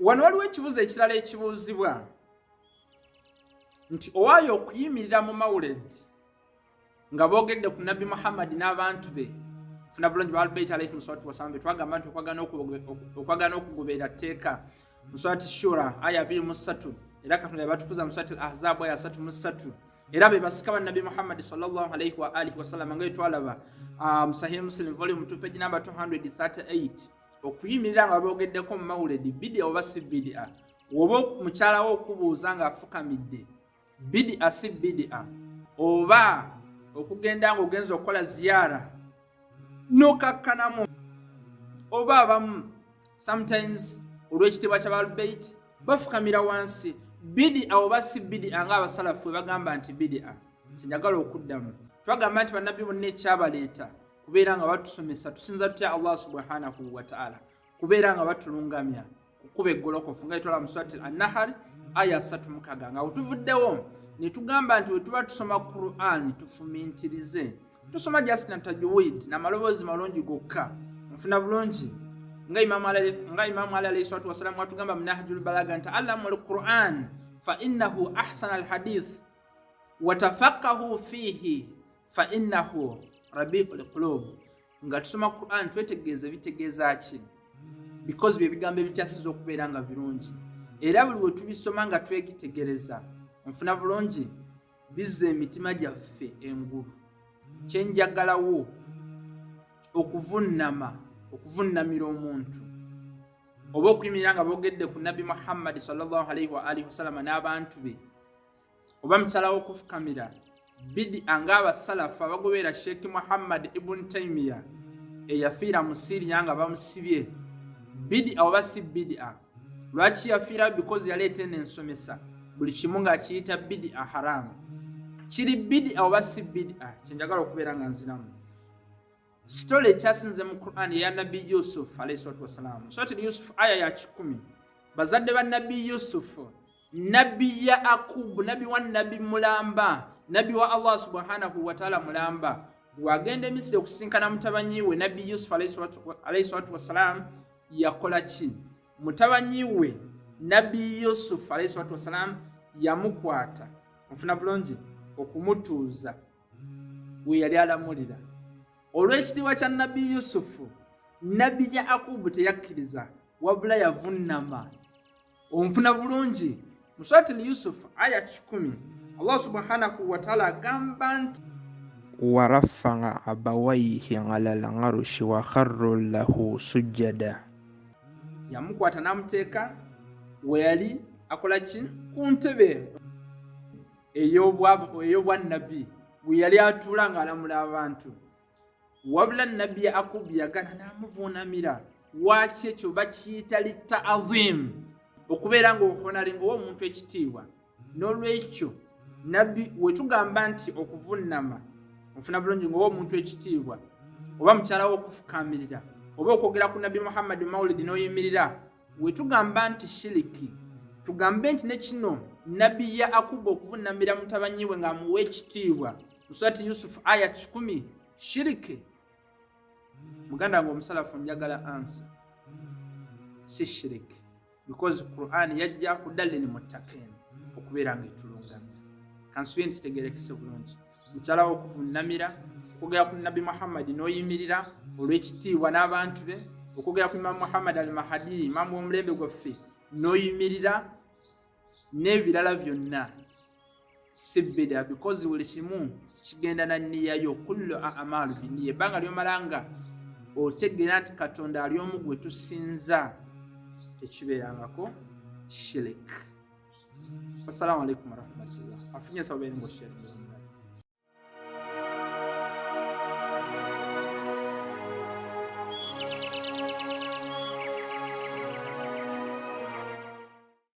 wano waliwo ekibuuzo ekirala ekibuuzibwa nti owaayo okuyimirira mu Maulid nga boogedde ku Nabbi Muhammad n'abantu be funa bulungi ba Al-Bayt alayhi salatu wassalam twagamba nti okwagana okugoberera tteeka mu surati Shura aya 23 era Katonda yabatukuza mu surati Al-Ahzab aya 33 era be basika ba Nabbi Muhammad sallallahu alayhi wa alihi wasallam nga twalaba mu Sahih Muslim volume 2 page number 238 okuyimirira nga boogeddeko mu Maulid bid'a oba si bid'a oba mukyala wo okubuuza nga afukamidde bid'a si bid'a oba okugenda nga ogenza okukola ziyara nokakkanamu oba abamu sometimes olw'ekitiibwa kya Al-Bayt bafukamira wansi bid'a oba si bid'a nga abasalafu bagamba nti bid'a kinjagala okuddamu twagamba nti bannabbi bonna ekyabaleeta kubeera nga batusomesa tusinza tutya Allah subhanahu wa ta'ala kubeera nga batulungamya kukuba eggolokofu nga etwala mu surati An-Nahl aya 3 nga otuvuddewo ne tugamba nti wetuba tusoma Qur'an tufumintirize tusoma just na tajwid na maloboozi malungi gokka nfuna bulungi nga Imam Ali alayhi salatu wasalam watugamba mu Nahjul Balagha nti allamu al-Qur'an fa innahu ahsana al-hadith wa tafaqahu fihi fa innahu rabi'ul qulub nga tusoma Qur'an twetegeeza bitegeeza ki because bye bigambo ebikyasiza okubeera nga birungi era buli we tubisoma nga twegitegereza nfuna bulungi bizza emitima gyaffe engulu kyenjagalawo okuvunnamira omuntu oba okuyimirira nga boogedde ku Nabbi Muhammad sallallahu alayhi wa alihi wasallam n'abantu be oba mukyalawo okufukamira bid'a nga abasalafu abagoberera Sheikh Muhammad ibn Taymiyyah eyafiira mu Syria nga bamusibye bid'a oba si bid'a lwaki yafiira because yaleeta ensomesa buli kimu nga kiyita bid'a haramu kiri bid'a oba si bid'a kyenjagala okubeera nga nziramu story ekyasinze mu Qur'an ya Nabbi Yusuf alayhi salatu wassalam surati Yusuf aya ya 10 bazadde ba Nabbi Yusuf Nabbi Yaqub Nabbi wa Nabbi mulamba Nabbi wa Allah subhanahu wa ta'ala mulamba wagende Misiri okusinkana mutabanyi we Nabbi Yusuf alayhi salatu wassalam yakola ki mutabanyi we Nabbi Yusuf alayhi salatu wassalam yamukwata mfuna bulungi okumutuuza we yali alamulira olw'ekitiibwa kya Nabbi Yusufu Nabbi Yaqub teyakkiriza wabula yavunnama onfuna bulungi mu surati Yusuf aya 10 Allah subhanahu wa ta'ala agamba nti warafa'a abawayhi 'ala al-'arshi wa kharru lahu sujada yamukwata namuteeka we yali akola ki ku ntebe ey'obwannabbi we yali atuula ng'alamula abantu wabula Nabbi Yaqub yagana n'amuvuunamira waki ekyo bakiyita lita'azim okubeera ng'ohonaringa omuntu ekitiibwa n'olwekyo nabbi wetugamba nti okuvunnama ofuna bulungi ng'omuntu ekitiibwa oba mukyala w'okufukamirira oba okwogera ku Nabbi Muhammad Maulid n'oyimirira wetugamba nti shiriki tugambe nti ne kino Nabbi Yaqub okuvunnamira mutabanyi we ng'amuwa ekitiibwa mu surati Yusuf aya 10 shiriki muganda ngo omusalafu njagala ansa si shiriki because Qur'an yajja kudalil muttaqin okubeera nga etulungamya kansubye nti tegerekese bulungi mukyala w'okuvunnamira okwogera ku Nabbi Muhammad n'oyimirira olw'ekitiibwa n'abantu be okwogera ku Imam Muhammad al-Mahdi imamu w'omulembe gwaffe n'oyimirira n'ebirala byonna si bid'a because buli kimu kigenda na nniya yo kullu a'malu binniya ebbanga lyomalanga otegeera nti Katonda ali omu gwe tusinza tekibeerangako shirik. Assalamu alaikum warahmatullah. Afinye sababu ngo share.